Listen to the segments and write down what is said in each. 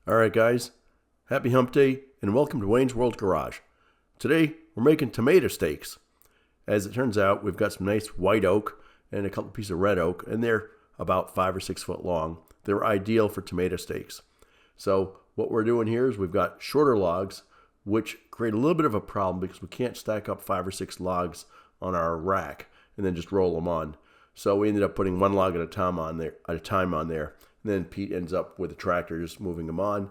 Alright guys, happy hump day and welcome to Wayne's World Garage. Today we're making tomato steaks. As it turns out, we've got some nice white oak and a couple pieces of red oak, and they're about 5 or 6 foot long. They're ideal for tomato steaks. So what we're doing here is we've got shorter logs, which create a little bit of a problem because we can't stack up 5 or 6 logs on our rack and then just roll them on. So we ended up putting one log at a time on there, and then Pete ends up with a tractor just moving them on.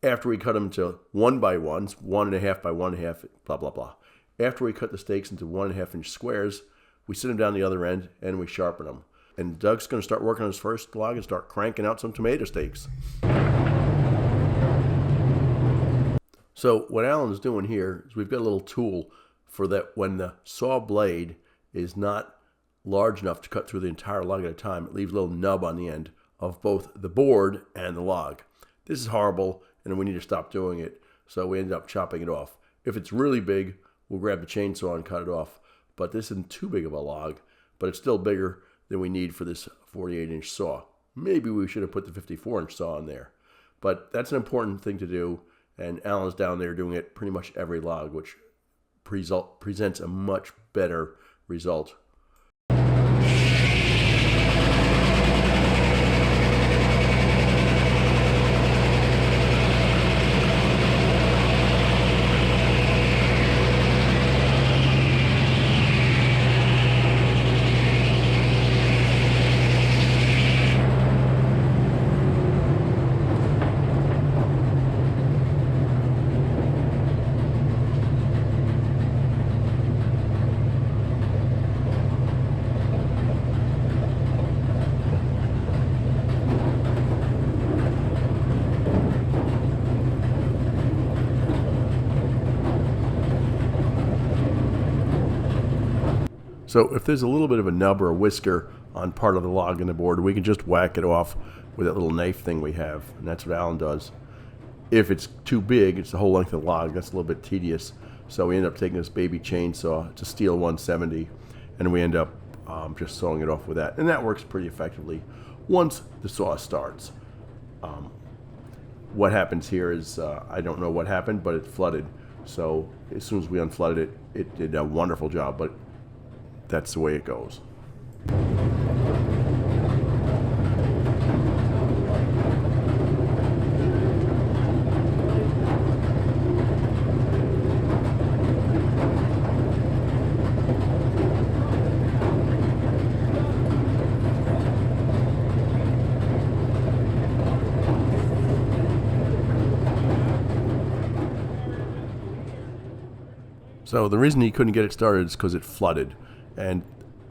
After we cut them to 1 by 1s, 1.5 by 1.5, blah, blah, blah. After we cut the steaks into 1.5 inch squares, we sit them down the other end and we sharpen them. And Doug's going to start working on his first log and start cranking out some tomato steaks. So what Alan's doing here is we've got a little tool for that when the saw blade is not large enough to cut through the entire log at a time, it leaves a little nub on the end of both the board and the log. This is horrible, and we need to stop doing it, so we ended up chopping it off. If it's really big, we'll grab the chainsaw and cut it off, but this isn't too big of a log, but it's still bigger than we need for this 48-inch saw. Maybe we should have put the 54-inch saw in there, but that's an important thing to do, and Alan's down there doing it pretty much every log, which presents a much better result. So if there's a little bit of a nub or a whisker on part of the log in the board, we can just whack it off with that little knife thing we have, and that's what Alan does. If it's too big, it's the whole length of the log, that's a little bit tedious. So we end up taking this baby chainsaw, it's a steel 170, and we end up just sawing it off with that. And that works pretty effectively once the saw starts. What happens here is, I don't know what happened, but it flooded. So as soon as we unflooded it, it did a wonderful job, but that's the way it goes. So the reason he couldn't get it started is because it flooded. And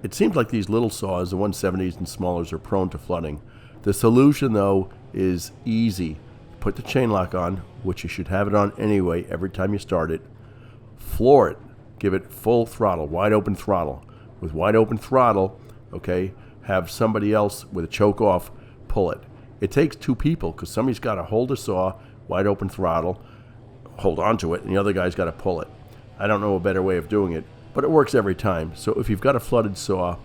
it seems like these little saws, the 170s and smallers, are prone to flooding. The solution, though, is easy. Put the chain lock on, which you should have it on anyway every time you start it. Floor it. Give it full throttle, wide open throttle. With wide open throttle, okay, have somebody else with a choke off pull it. It takes 2 people because somebody's got to hold the saw, wide open throttle, hold on to it, and the other guy's got to pull it. I don't know a better way of doing it, but it works every time. So if you've got a flooded saw,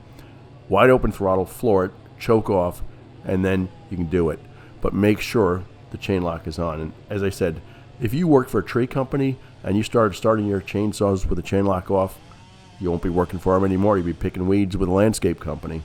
wide open throttle, floor it, choke off, and then you can do it. But make sure the chain lock is on. And as I said, if you work for a tree company and you starting your chainsaws with a chain lock off, you won't be working for them anymore. You'll be picking weeds with a landscape company.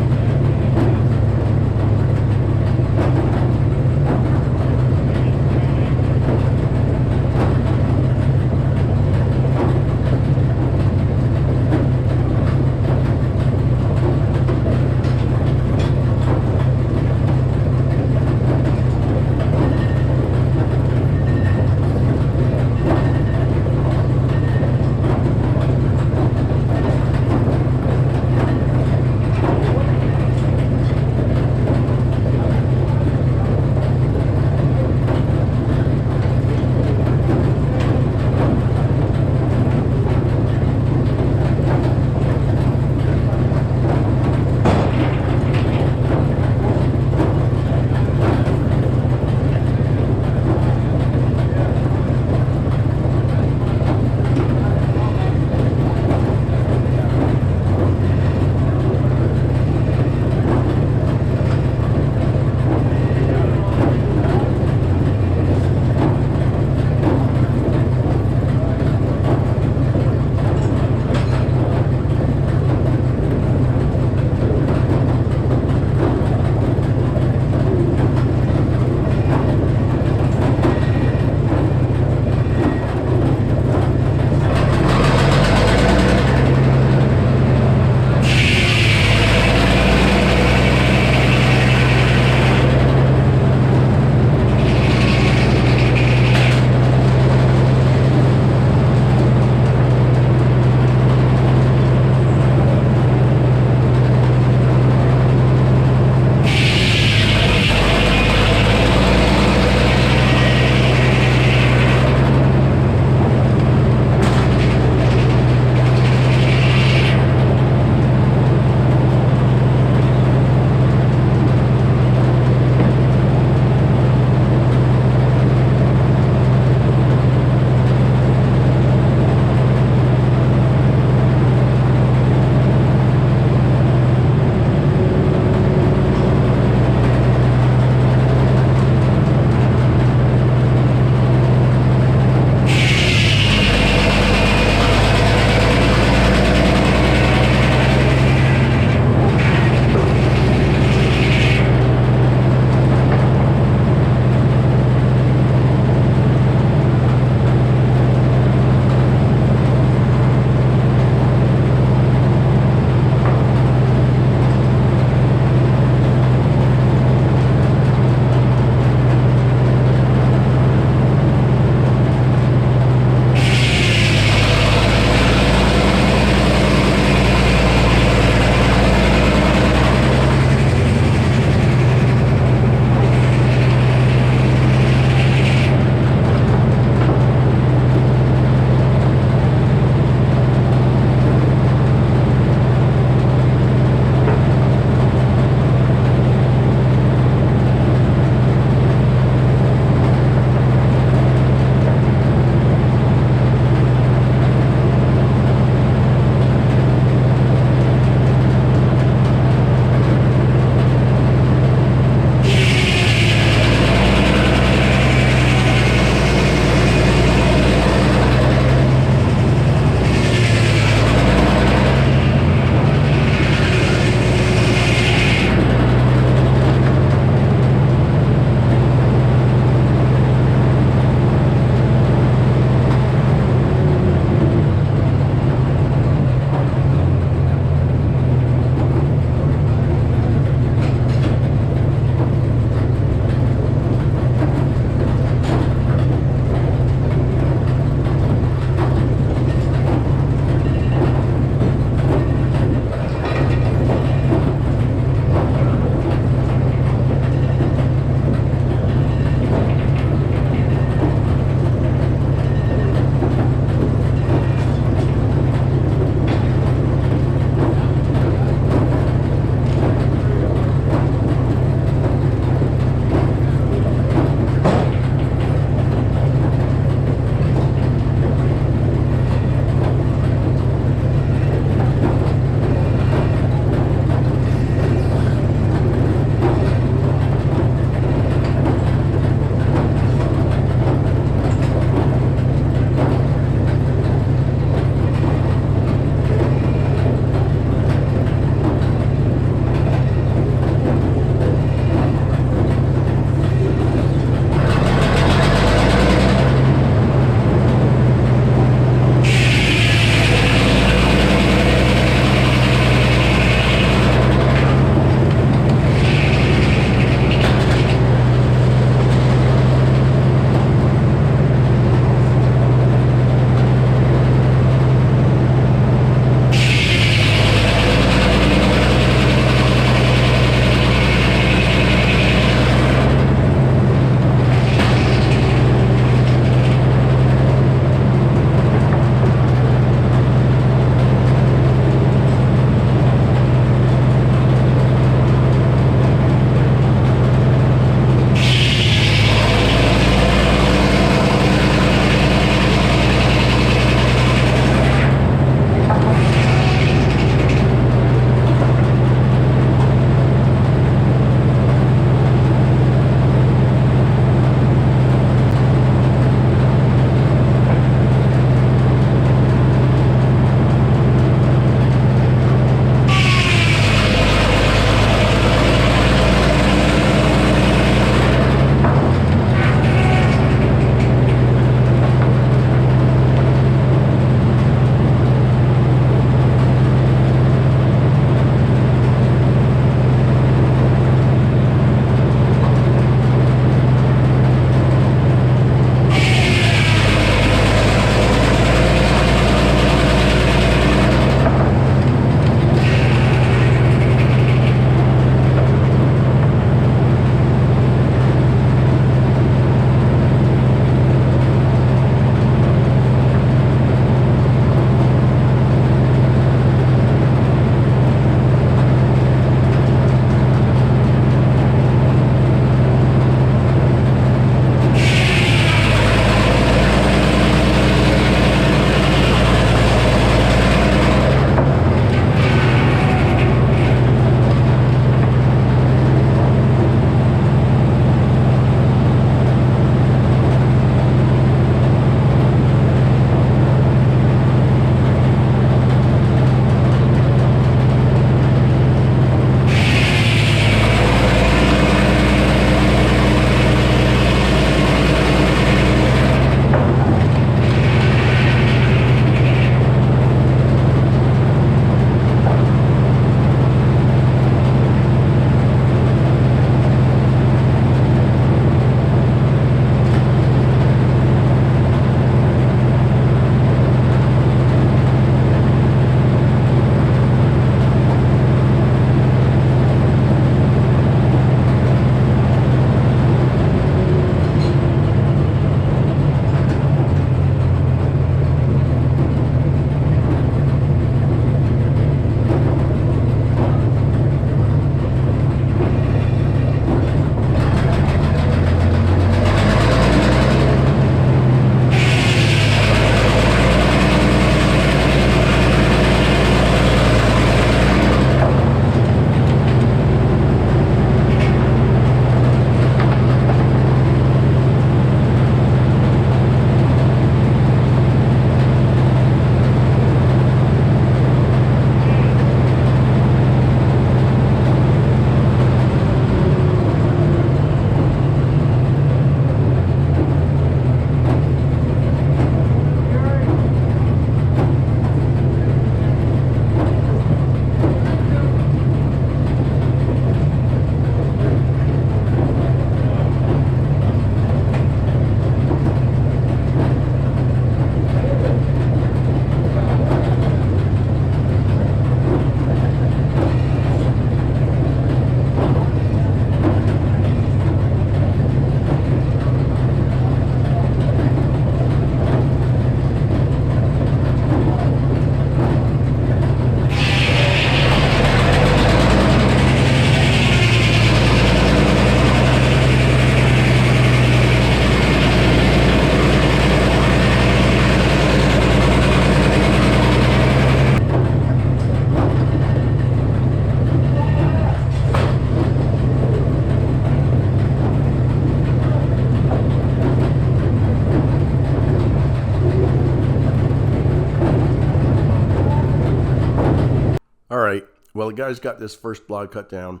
Well, the guys got this first log cut down,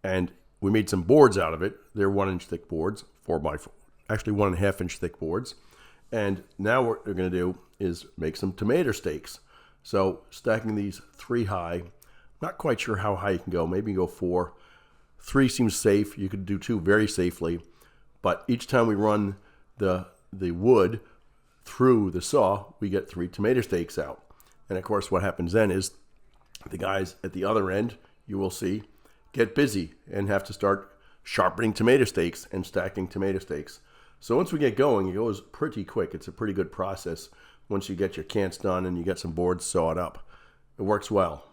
and we made some boards out of it. They're 1-inch thick boards, 4x4, actually 1.5-inch thick boards. And now what we're going to do is make some tomato stakes. So stacking these 3 high, not quite sure how high you can go. Maybe you go 4. 3 seems safe. You could do 2 very safely. But each time we run the wood through the saw, we get 3 tomato stakes out. And of course, what happens then is the guys at the other end, you will see, get busy and have to start sharpening tomato stakes and stacking tomato stakes. So once we get going, it goes pretty quick. It's a pretty good process once you get your cants done and you get some boards sawed up. It works well.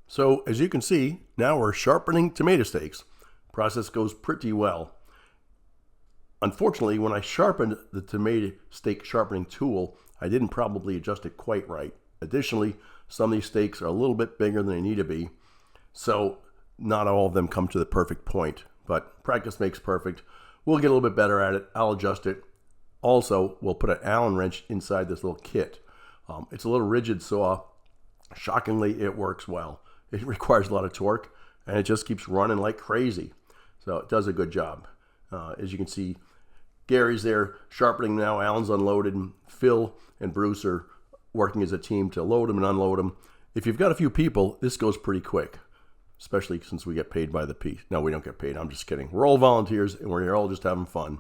So as you can see, now we're sharpening tomato stakes. Process goes pretty well. Unfortunately, when I sharpened the tomato stake sharpening tool, I didn't probably adjust it quite right. Additionally, some of these stakes are a little bit bigger than they need to be, so not all of them come to the perfect point, but practice makes perfect. We'll get a little bit better at it. I'll adjust it. Also, we'll put an Allen wrench inside this little kit. It's a little rigid saw. Shockingly, it works well. It requires a lot of torque, and it just keeps running like crazy. So it does a good job. As you can see, Gary's there sharpening now. Alan's unloaded, and Phil and Bruce are working as a team to load them and unload them. If you've got a few people, this goes pretty quick, especially since we get paid by the piece. No, we don't get paid. I'm just kidding. We're all volunteers, and we're all just having fun.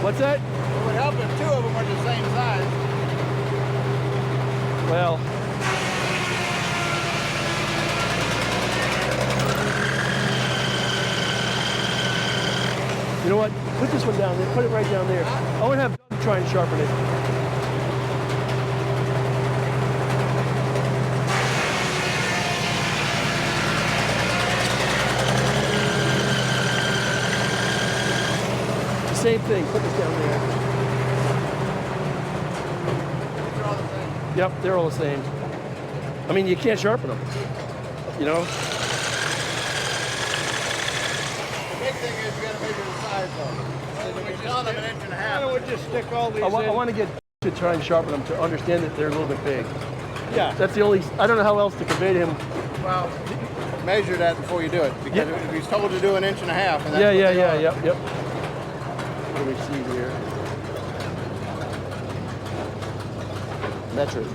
What's that? It would help if 2 of them were the same size. Well, you know what? Put this one down there. Put it right down there. I want to have Doug try and sharpen it. Same thing. Put this down there. They're all the same. Yep, they're all the same. I mean, you can't sharpen them. You know? The big thing is you got to measure the size of them. When you're telling them 1.5 inches. Why don't we just stick all these I want to get to try and sharpen them to understand that they're a little bit big. Yeah. That's the only. I don't know how else to convey to him. Well, measure that before you do it. Because if he's told to do 1.5 inches, and that's Yeah. Yep. What do we see here? Metric.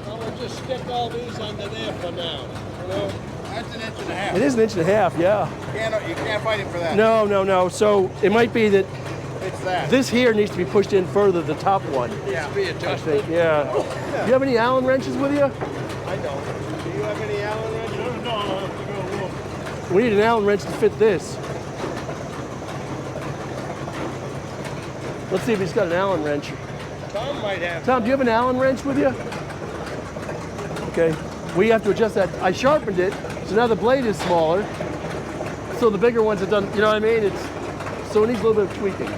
Well, we'll just stick all these under there for now. You know? That's an inch and a half. It is an inch and a half, yeah. You can't fight him for that. No, no, no. So it might be that It's that. this here needs to be pushed in further, the top one. Yeah. Be I adjusted. think, yeah. Do you have any Allen wrenches with you? I don't. Do you have any Allen wrenches? No, I'll have to go look. We need an Allen wrench to fit this. Let's see if he's got an Allen wrench. Tom might have. Tom, do you have an Allen wrench with you? Okay. We have to adjust that. I sharpened it, so now the blade is smaller. So the bigger ones have done, you know what I mean? So it needs a little bit of tweaking.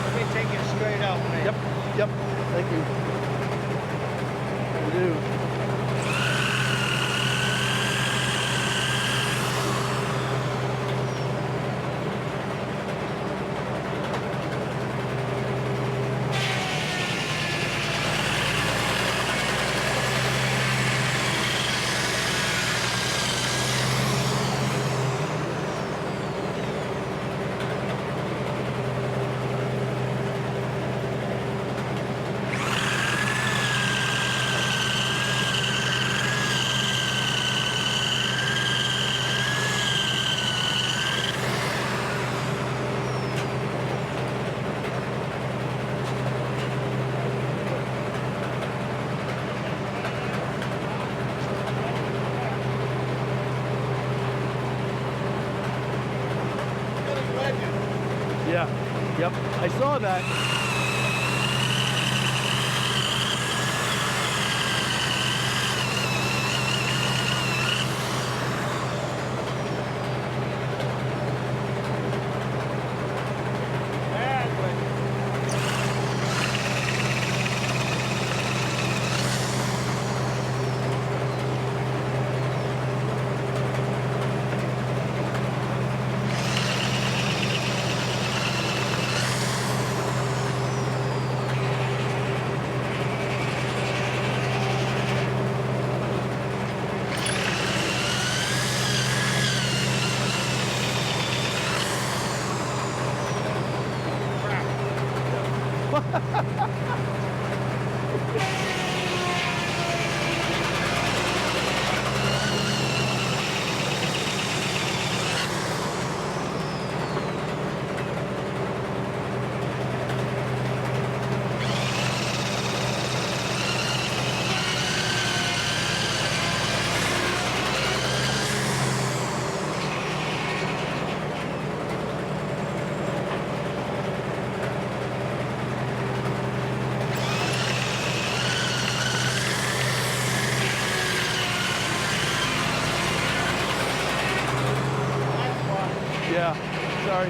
Let me take it straight out, man. Yep, yep. Thank you. We do. Yeah, yep. I saw that. Yeah, sorry.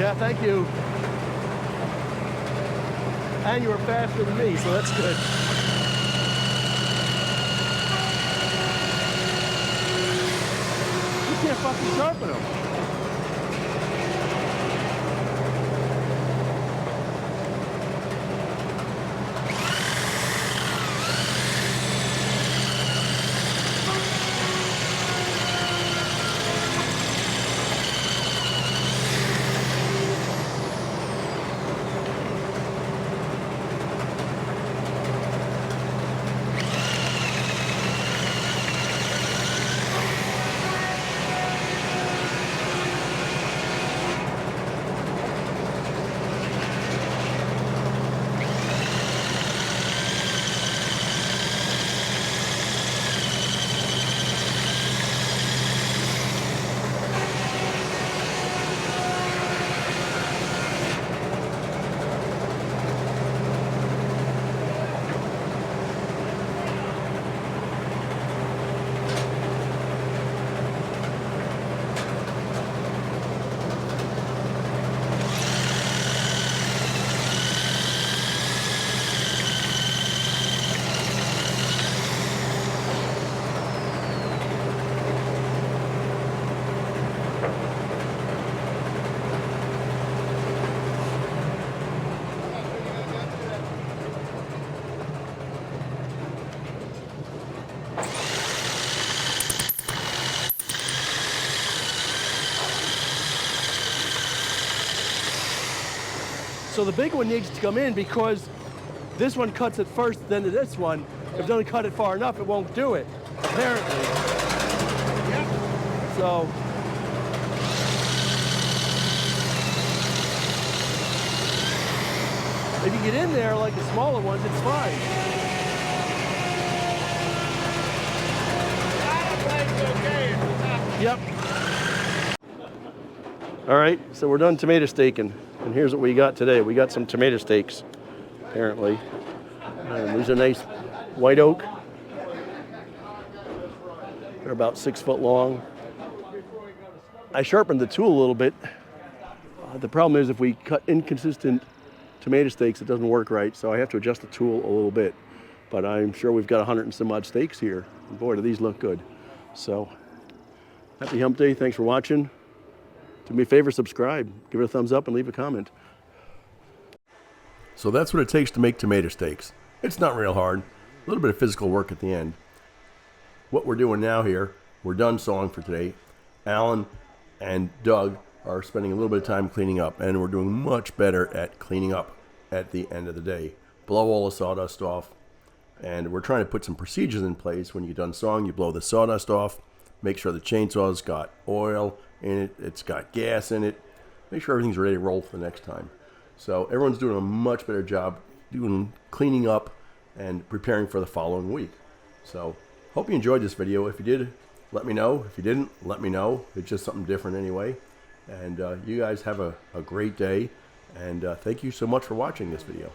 Yeah, thank you. And you were faster than me, so that's good. You can't fucking sharpen them. So the big one needs to come in because this one cuts it first, then to this one. If it doesn't cut it far enough, it won't do it, apparently. Yep. So. If you get in there like the smaller ones, it's fine. Yep. All right, so we're done tomato steaking. And here's what we got today. We got some tomato steaks, apparently. And these are nice white oak. They're about 6 foot long. I sharpened the tool a little bit. The problem is if we cut inconsistent tomato steaks, it doesn't work right, so I have to adjust the tool a little bit. But I'm sure we've got 100 and some odd steaks here. And boy, do these look good. So, happy hump day. Thanks for watching. Do me a favor, subscribe, give it a thumbs up, and leave a comment. So that's what it takes to make tomato steaks. It's not real hard. A little bit of physical work at the end. What we're doing now here, we're done sawing for today. Alan and Doug are spending a little bit of time cleaning up, and we're doing much better at cleaning up at the end of the day. Blow all the sawdust off, and we're trying to put some procedures in place. When you're done sawing, you blow the sawdust off, make sure the chainsaw's got oil in it, it's got gas in it, make sure everything's ready to roll for the next time. So everyone's doing a much better job doing cleaning up and preparing for the following week. So hope you enjoyed this video. If you did, let me know. If you didn't, let me know. It's just something different anyway. And you guys have a great day, and thank you so much for watching this video.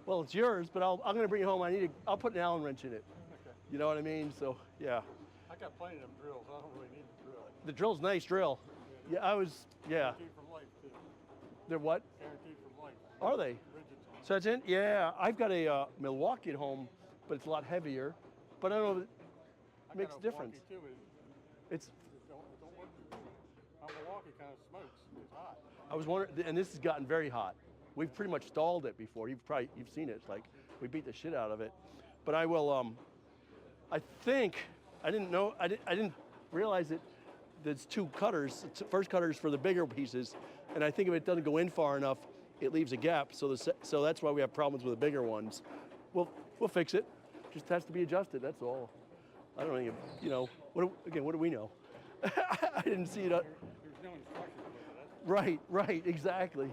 Well, it's yours, but I'm going to bring it home. I'll put an Allen wrench in it. Okay. You know what I mean? So, yeah. I got plenty of them drills. I don't really need the drill. The drill's nice drill. Yeah, Guaranteed for life, too. They're what? Guaranteed for life. Are they? Rigid. So that's in? Yeah. I've got a Milwaukee at home, but it's a lot heavier. But I don't know if it makes a difference. Too, it's don't work too good. My Milwaukee kind of smokes. It's hot. I was wondering, and this has gotten very hot. We've pretty much stalled it before. You've seen it. It's like we beat the shit out of it. But I will. I think I didn't know. I didn't realize that there's two cutters. First cutter's for the bigger pieces, and I think if it doesn't go in far enough, it leaves a gap. So so that's why we have problems with the bigger ones. We'll fix it. Just has to be adjusted. That's all. I don't know. You know, what do we know? I didn't see it. There's no instructions. Right, exactly.